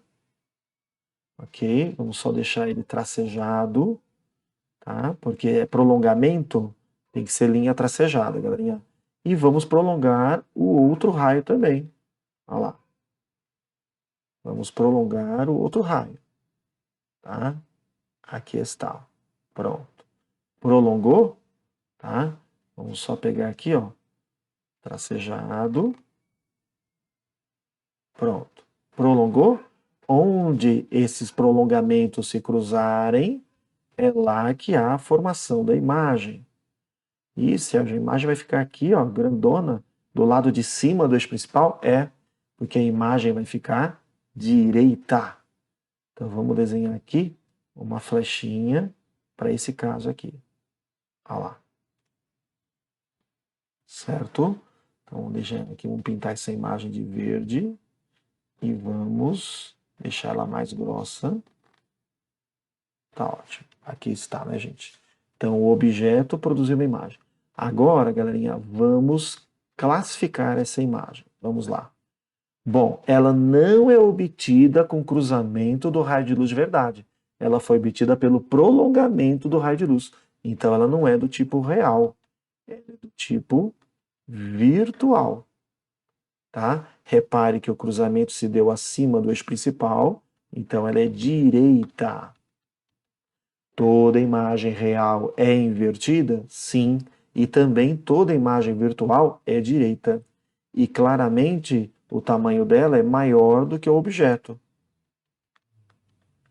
Ok? Vamos só deixar ele tracejado, tá? Porque prolongamento tem que ser linha tracejada, galerinha. E vamos prolongar o outro raio também. Olha lá. Vamos prolongar o outro raio, tá? Aqui está. Pronto. Prolongou, tá? Vamos só pegar aqui, ó. Tracejado. Pronto. Prolongou? Onde esses prolongamentos se cruzarem, é lá que há a formação da imagem. E se a imagem vai ficar aqui, ó, grandona, do lado de cima do eixo principal, porque a imagem vai ficar direita. Então vamos desenhar aqui uma flechinha para esse caso aqui. Olha lá. Certo? Então vamos deixar aqui, vamos pintar essa imagem de verde e vamos deixar ela mais grossa. Tá ótimo. Aqui está, né, gente? Então o objeto produziu uma imagem. Agora, galerinha, vamos classificar essa imagem. Vamos lá. Bom, ela não é obtida com cruzamento do raio de luz de verdade. Ela foi obtida pelo prolongamento do raio de luz. Então ela não é do tipo real. Ela é do tipo virtual. Tá? Repare que o cruzamento se deu acima do eixo principal, então ela é direita. Toda imagem real é invertida? Sim. E também toda imagem virtual é direita. E claramente o tamanho dela é maior do que o objeto.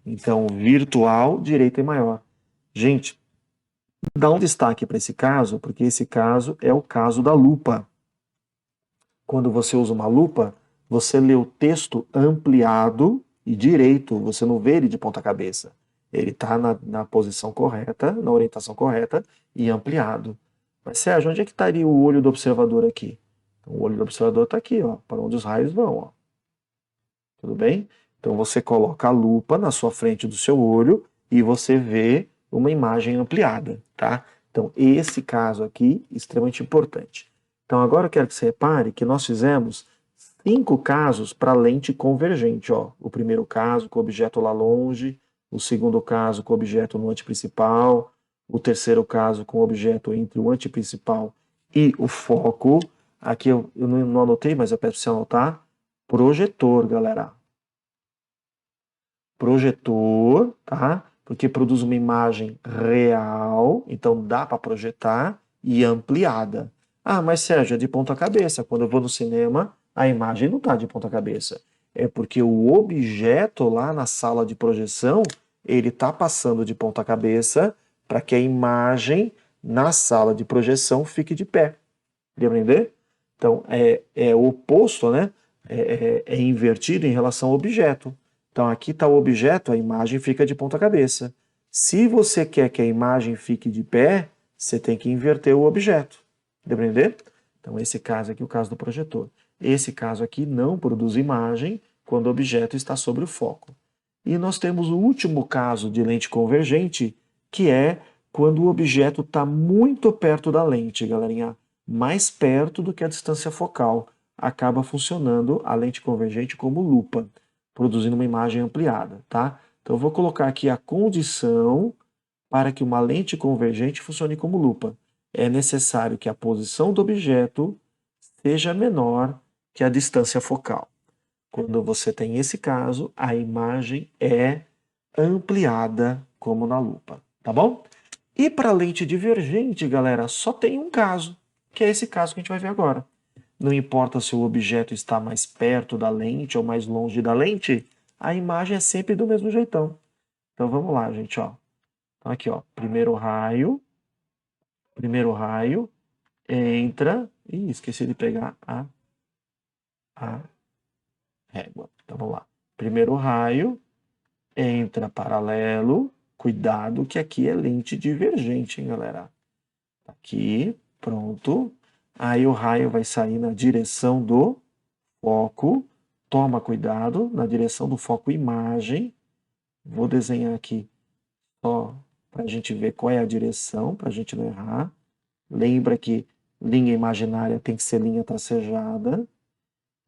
Então, virtual, direita é maior. Gente, dá um destaque para esse caso, porque esse caso é o caso da lupa. Quando você usa uma lupa, você lê o texto ampliado e direito, você não vê ele de ponta cabeça. Ele está na posição correta, na orientação correta e ampliado. Mas, Sérgio, onde é que estaria o olho do observador aqui? Então, o olho do observador está aqui, ó, para onde os raios vão. Ó. Tudo bem? Então, você coloca a lupa na sua frente do seu olho e você vê uma imagem ampliada. Tá? Então, esse caso aqui, extremamente importante. Então, agora eu quero que você repare que nós fizemos 5 casos para lente convergente. Ó. O primeiro caso com o objeto lá longe, o segundo caso com o objeto no anteprincipal, o terceiro caso com o objeto entre o anteprincipal e o foco. Aqui eu não anotei, mas eu peço para você anotar. Projetor, galera. Projetor, tá? Porque produz uma imagem real, então dá para projetar, e ampliada. Ah, mas Sérgio, é de ponta cabeça. Quando eu vou no cinema, a imagem não está de ponta cabeça. É porque o objeto lá na sala de projeção, ele está passando de ponta cabeça para que a imagem na sala de projeção fique de pé. Deu para entender? Então, é o oposto, né? É invertido em relação ao objeto. Então, aqui está o objeto, a imagem fica de ponta cabeça. Se você quer que a imagem fique de pé, você tem que inverter o objeto. Deu para entender? Então, esse caso aqui é o caso do projetor. Esse caso aqui não produz imagem quando o objeto está sobre o foco. E nós temos o último caso de lente convergente, que é quando o objeto está muito perto da lente, galerinha. Mais perto do que a distância focal. Acaba funcionando a lente convergente como lupa, produzindo uma imagem ampliada, tá? Então eu vou colocar aqui a condição para que uma lente convergente funcione como lupa. É necessário que a posição do objeto seja menor que a distância focal. Quando você tem esse caso, a imagem é ampliada como na lupa, tá bom? E para a lente divergente, galera, só tem um caso, que é esse caso que a gente vai ver agora. Não importa se o objeto está mais perto da lente ou mais longe da lente, a imagem é sempre do mesmo jeitão. Então vamos lá, gente, ó. Então aqui, ó, primeiro raio entra, ih, esqueci de pegar a régua. Então vamos lá. Primeiro raio entra paralelo, cuidado que aqui é lente divergente, hein, galera. Aqui, pronto. Aí o raio vai sair na direção do foco. Toma cuidado, na direção do foco imagem. Vou desenhar aqui só para a gente ver qual é a direção, para a gente não errar. Lembra que linha imaginária tem que ser linha tracejada.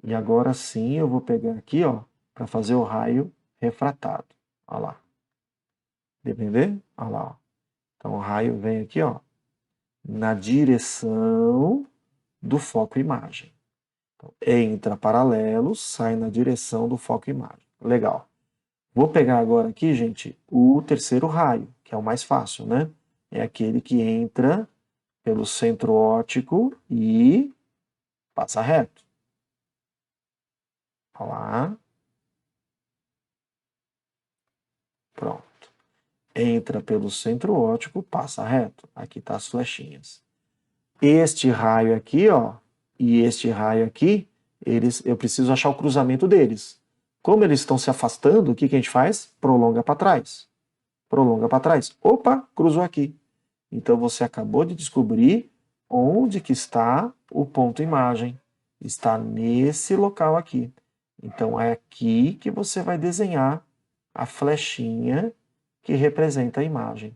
E agora sim eu vou pegar aqui, ó, para fazer o raio refratado. Olha lá. Deu pra ver? Olha lá. Ó. Então o raio vem aqui, ó, na direção do foco imagem. Então, entra paralelo, sai na direção do foco imagem. Legal. Vou pegar agora aqui, gente, o terceiro raio, que é o mais fácil, né? É aquele que entra pelo centro óptico e passa reto. Olha lá. Pronto. Entra pelo centro óptico, passa reto. Aqui tá as flechinhas. Este raio aqui, ó, e este raio aqui, eu preciso achar o cruzamento deles. Como eles estão se afastando, o que a gente faz? Prolonga para trás. Prolonga para trás. Opa, cruzou aqui. Então você acabou de descobrir onde que está o ponto imagem. Está nesse local aqui. Então é aqui que você vai desenhar a flechinha que representa a imagem.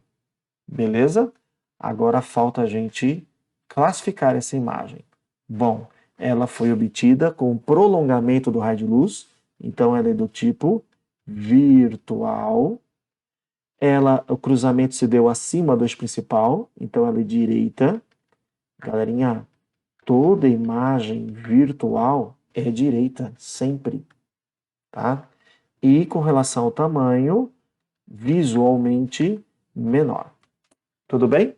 Beleza? Agora falta a gente classificar essa imagem. Bom, ela foi obtida com o prolongamento do raio de luz, então ela é do tipo virtual. O cruzamento se deu acima do eixo principal, então ela é direita. Galerinha, toda imagem virtual é direita, sempre. Tá? E com relação ao tamanho, visualmente menor. Tudo bem?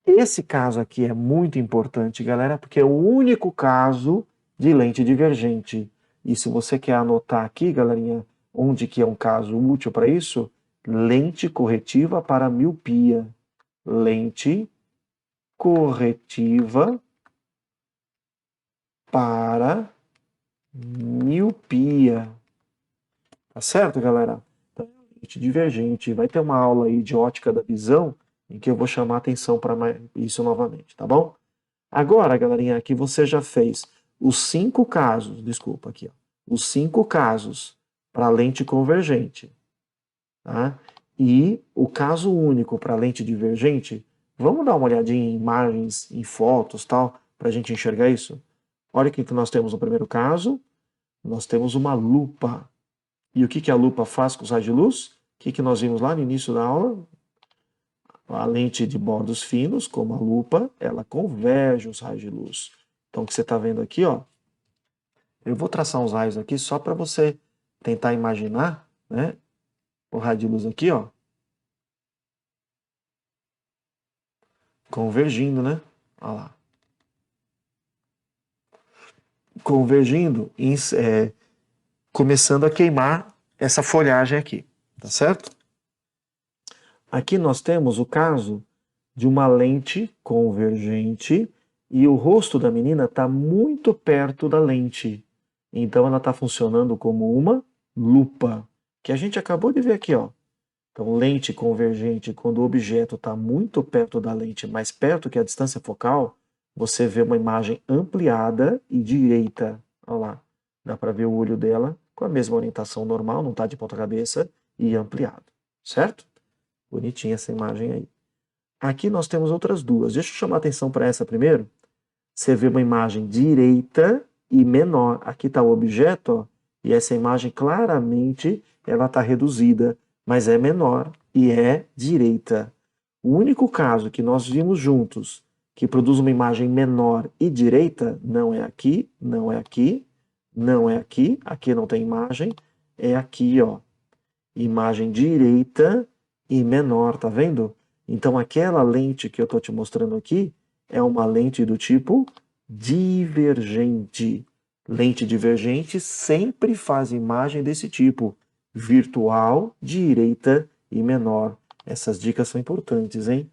Esse caso aqui é muito importante, galera, porque é o único caso de lente divergente. E se você quer anotar aqui, galerinha, onde que é um caso útil para isso, lente corretiva para miopia. Lente corretiva para miopia. Tá certo, galera? Então, lente divergente. Vai ter uma aula aí de ótica da visão em que eu vou chamar atenção para isso novamente, tá bom? Agora, galerinha, aqui você já fez os 5 casos, desculpa aqui, ó, os 5 casos para lente convergente, tá? E o caso único para lente divergente, vamos dar uma olhadinha em imagens, em fotos, tal, para a gente enxergar isso? Olha o que nós temos no primeiro caso, nós temos uma lupa. E o que a lupa faz com os raios de luz? O que nós vimos lá no início da aula? A lente de bordos finos, como a lupa, ela converge os raios de luz. Então, o que você está vendo aqui, ó, eu vou traçar uns raios aqui só para você tentar imaginar, né? O raio de luz aqui, ó, convergindo, né? Olha lá. Convergindo, começando a queimar essa folhagem aqui, tá certo? Aqui nós temos o caso de uma lente convergente e o rosto da menina está muito perto da lente. Então ela está funcionando como uma lupa, que a gente acabou de ver aqui, ó. Então, lente convergente, quando o objeto está muito perto da lente, mais perto que a distância focal, você vê uma imagem ampliada e direita. Olha lá, dá para ver o olho dela com a mesma orientação normal, não está de ponta cabeça, e ampliado, certo? Bonitinha essa imagem aí. Aqui nós temos outras duas. Deixa eu chamar a atenção para essa primeiro. Você vê uma imagem direita e menor. Aqui está o objeto, ó, e essa imagem claramente ela está reduzida, mas é menor e é direita. O único caso que nós vimos juntos que produz uma imagem menor e direita não é aqui, não é aqui, não é aqui, aqui não tem imagem, é aqui, ó. Imagem direita e menor, tá vendo? Então aquela lente que eu estou te mostrando aqui é uma lente do tipo divergente. Lente divergente sempre faz imagem desse tipo, virtual, direita e menor. Essas dicas são importantes, hein?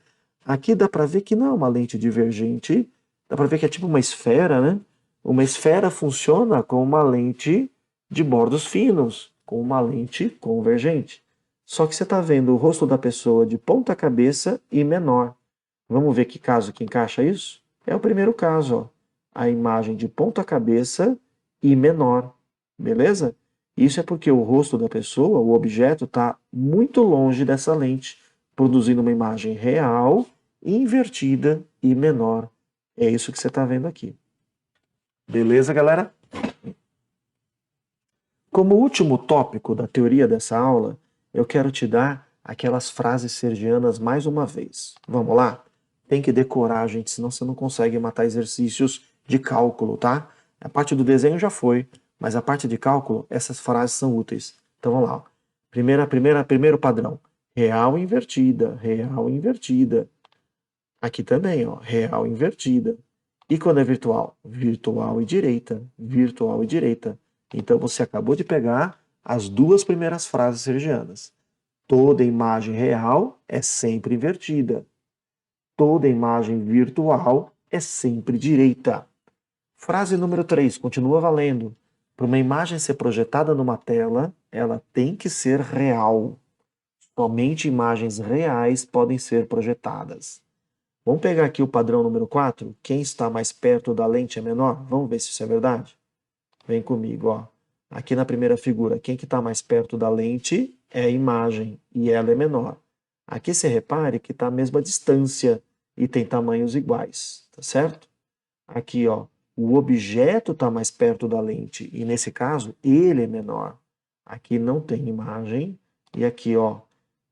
Aqui dá para ver que não é uma lente divergente, dá para ver que é tipo uma esfera, né? Uma esfera funciona com uma lente de bordos finos, com uma lente convergente. Só que você está vendo o rosto da pessoa de ponta cabeça e menor. Vamos ver que caso que encaixa isso? É o primeiro caso, ó. A imagem de ponta cabeça e menor. Beleza? Isso é porque o rosto da pessoa, o objeto, está muito longe dessa lente, produzindo uma imagem real, invertida e menor. É isso que você está vendo aqui. Beleza, galera? Como último tópico da teoria dessa aula, eu quero te dar aquelas frases sergianas mais uma vez. Vamos lá? Tem que decorar, gente, senão você não consegue matar exercícios de cálculo, tá? A parte do desenho já foi, mas a parte de cálculo, essas frases são úteis. Então vamos lá. Primeiro padrão. Real invertida, real invertida. Aqui também, ó, real invertida. E quando é virtual? Virtual e direita, virtual e direita. Então você acabou de pegar as duas primeiras frases sergianas. Toda imagem real é sempre invertida. Toda imagem virtual é sempre direita. Frase número 3, continua valendo. Para uma imagem ser projetada numa tela, ela tem que ser real. Somente imagens reais podem ser projetadas. Vamos pegar aqui o padrão número 4. Quem está mais perto da lente é menor? Vamos ver se isso é verdade? Vem comigo, ó. Aqui na primeira figura, quem que está mais perto da lente é a imagem e ela é menor. Aqui você repare que está a mesma distância e tem tamanhos iguais, tá certo? Aqui, ó, o objeto está mais perto da lente e nesse caso ele é menor. Aqui não tem imagem e aqui, ó,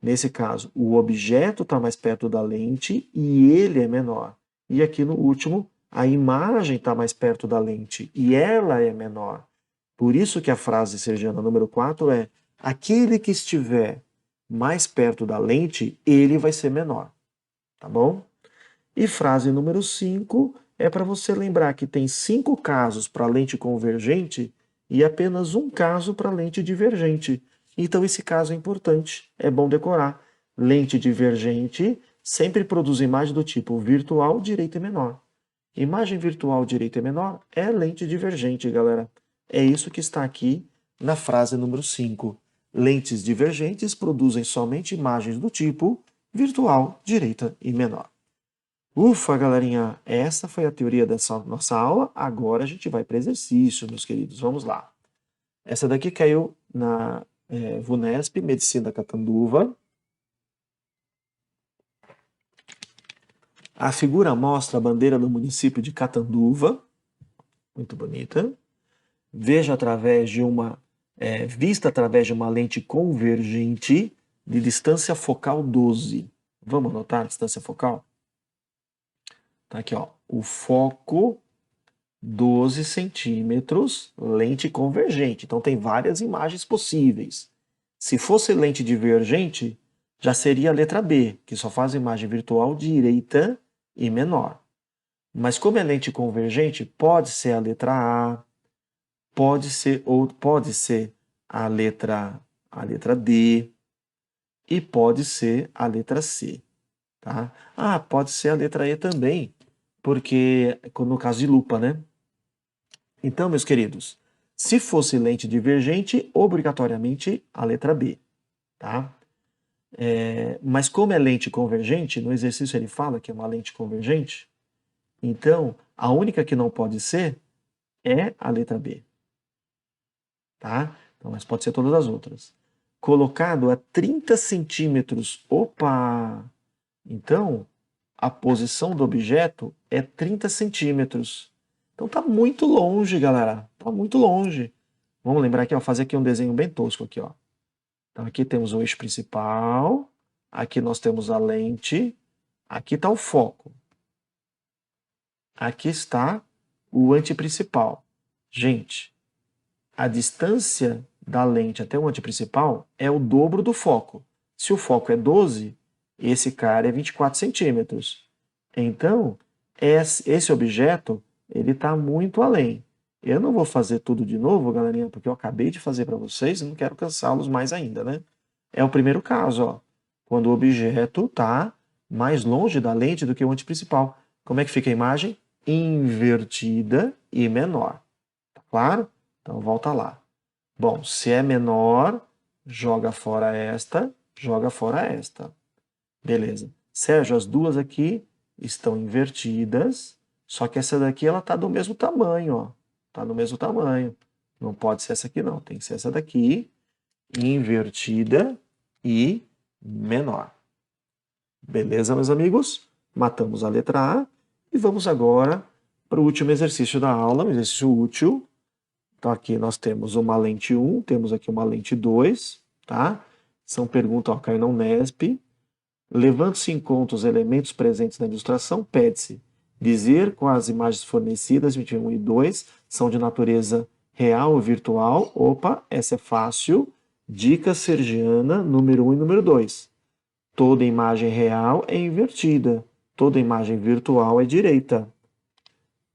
nesse caso o objeto está mais perto da lente e ele é menor. E aqui no último a imagem está mais perto da lente e ela é menor. Por isso que a frase sergiana número 4 é: aquele que estiver mais perto da lente, ele vai ser menor. Tá bom? E frase número 5 é para você lembrar que tem 5 casos para lente convergente e apenas um caso para lente divergente. Então esse caso é importante, é bom decorar. Lente divergente sempre produz imagem do tipo virtual, direita e menor. Imagem virtual, direita e menor é lente divergente, galera. É isso que está aqui na frase número 5. Lentes divergentes produzem somente imagens do tipo virtual, direita e menor. Ufa, galerinha, essa foi a teoria dessa nossa aula. Agora a gente vai para exercício, meus queridos. Vamos lá. Essa daqui caiu na VUNESP, Medicina Catanduva. A figura mostra a bandeira do município de Catanduva. Muito bonita. Veja através de uma vista através de uma lente convergente de distância focal 12. Vamos anotar a distância focal? Tá aqui, ó. O foco 12 centímetros, lente convergente. Então tem várias imagens possíveis. Se fosse lente divergente, já seria a letra B, que só faz imagem virtual direita e menor. Mas como é lente convergente, pode ser a letra A, pode ser a letra D e pode ser a letra C, tá? Ah, pode ser a letra E também, porque no caso de lupa, né? Então, meus queridos, se fosse lente divergente, obrigatoriamente a letra B, tá? Mas como é lente convergente, no exercício ele fala que é uma lente convergente, então a única que não pode ser é a letra B, tá? Então, mas pode ser todas as outras. Colocado a 30 centímetros, opa! Então, a posição do objeto é 30 centímetros. Então tá muito longe, galera. Tá muito longe. Vamos lembrar aqui, ó, fazer aqui um desenho bem tosco aqui, ó. Então aqui temos o eixo principal, aqui nós temos a lente, aqui está o foco. Aqui está o antiprincipal. Gente, a distância da lente até o antiprincipal é o dobro do foco. Se o foco é 12, esse cara é 24 centímetros. Então, esse objeto ele está muito além. Eu não vou fazer tudo de novo, galerinha, porque eu acabei de fazer para vocês e não quero cansá-los mais ainda, né? É o primeiro caso, ó, quando o objeto está mais longe da lente do que o antiprincipal. Como é que fica a imagem? Invertida e menor. Tá claro? Então volta lá. Bom, se é menor, joga fora esta, joga fora esta. Beleza. Sérgio, as duas aqui estão invertidas, só que essa daqui ela tá do mesmo tamanho, ó. Tá do mesmo tamanho. Não pode ser essa aqui, não. Tem que ser essa daqui, invertida e menor. Beleza, meus amigos? Matamos a letra A e vamos agora para o último exercício da aula, um exercício útil. Então aqui nós temos uma lente 1, temos aqui uma lente 2, tá? São perguntas, ó, caiu na Unesp. Levando-se em conta os elementos presentes na ilustração, pede-se dizer quais imagens fornecidas, 21 e 2, são de natureza real ou virtual. Opa, essa é fácil. Dica sergiana, número 1 e número 2. Toda imagem real é invertida. Toda imagem virtual é direita.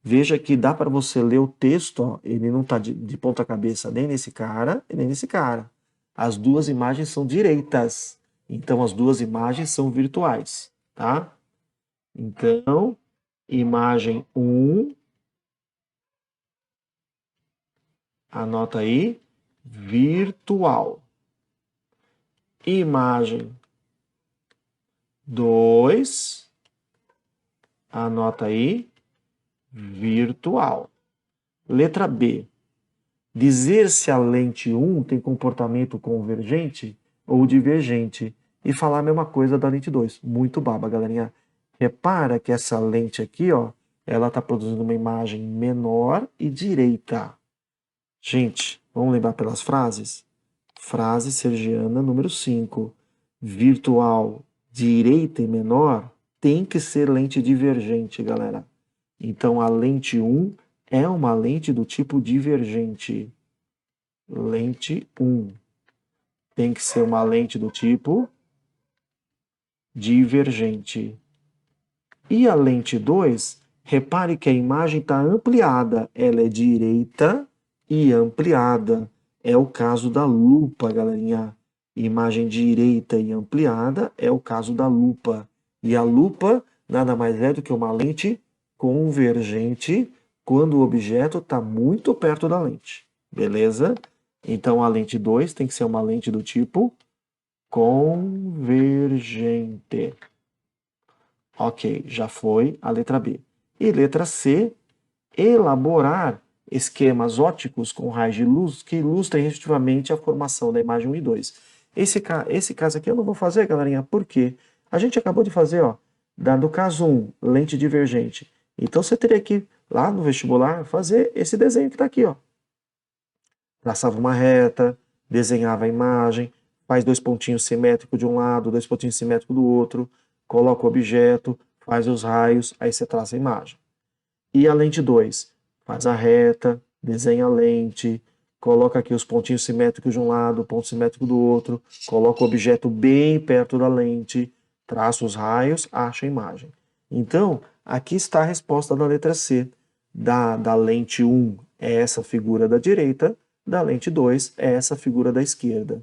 Veja que dá para você ler o texto, ó, ele não está de ponta cabeça nem nesse cara e nem nesse cara. As duas imagens são direitas. Então, as duas imagens são virtuais, tá? Então, imagem 1, anota aí, virtual. Imagem 2, anota aí, virtual. Letra B. Dizer se a lente 1 tem comportamento convergente ou divergente. E falar a mesma coisa da lente 2. Muito baba, galerinha. Repara que essa lente aqui, ó, ela está produzindo uma imagem menor e direita. Gente, vamos lembrar pelas frases? Frase sergiana número 5. Virtual, direita e menor tem que ser lente divergente, galera. Então, a lente 1 é uma lente do tipo divergente. Lente 1 tem que ser uma lente do tipo divergente. E a lente 2, repare que a imagem está ampliada. Ela é direita e ampliada. É o caso da lupa, galerinha. Imagem direita e ampliada é o caso da lupa. E a lupa nada mais é do que uma lente convergente quando o objeto está muito perto da lente. Beleza? Então, a lente 2 tem que ser uma lente do tipo convergente. Ok, já foi a letra B. E letra C, elaborar esquemas ópticos com raios de luz que ilustrem respectivamente a formação da imagem 1 e 2. Esse caso aqui eu não vou fazer, galerinha, por quê? A gente acabou de fazer, ó, no caso 1, lente divergente. Então você teria que, lá no vestibular, fazer esse desenho que está aqui, ó. Traçava uma reta, desenhava a imagem, faz dois pontinhos simétricos de um lado, dois pontinhos simétricos do outro, coloca o objeto, faz os raios, aí você traça a imagem. E a lente 2, faz a reta, desenha a lente, coloca aqui os pontinhos simétricos de um lado, ponto simétrico do outro, coloca o objeto bem perto da lente, traça os raios, acha a imagem. Então, aqui está a resposta da letra C. Da lente 1 é essa figura da direita, da lente 2 é essa figura da esquerda.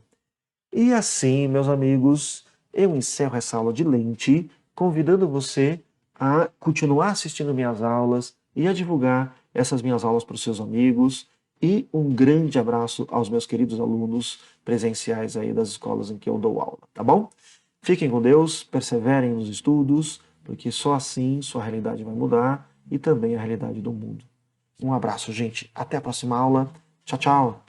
E assim, meus amigos, eu encerro essa aula de lente, convidando você a continuar assistindo minhas aulas e a divulgar essas minhas aulas para os seus amigos. E um grande abraço aos meus queridos alunos presenciais aí das escolas em que eu dou aula, tá bom? Fiquem com Deus, perseverem nos estudos, porque só assim sua realidade vai mudar e também a realidade do mundo. Um abraço, gente. Até a próxima aula. Tchau, tchau.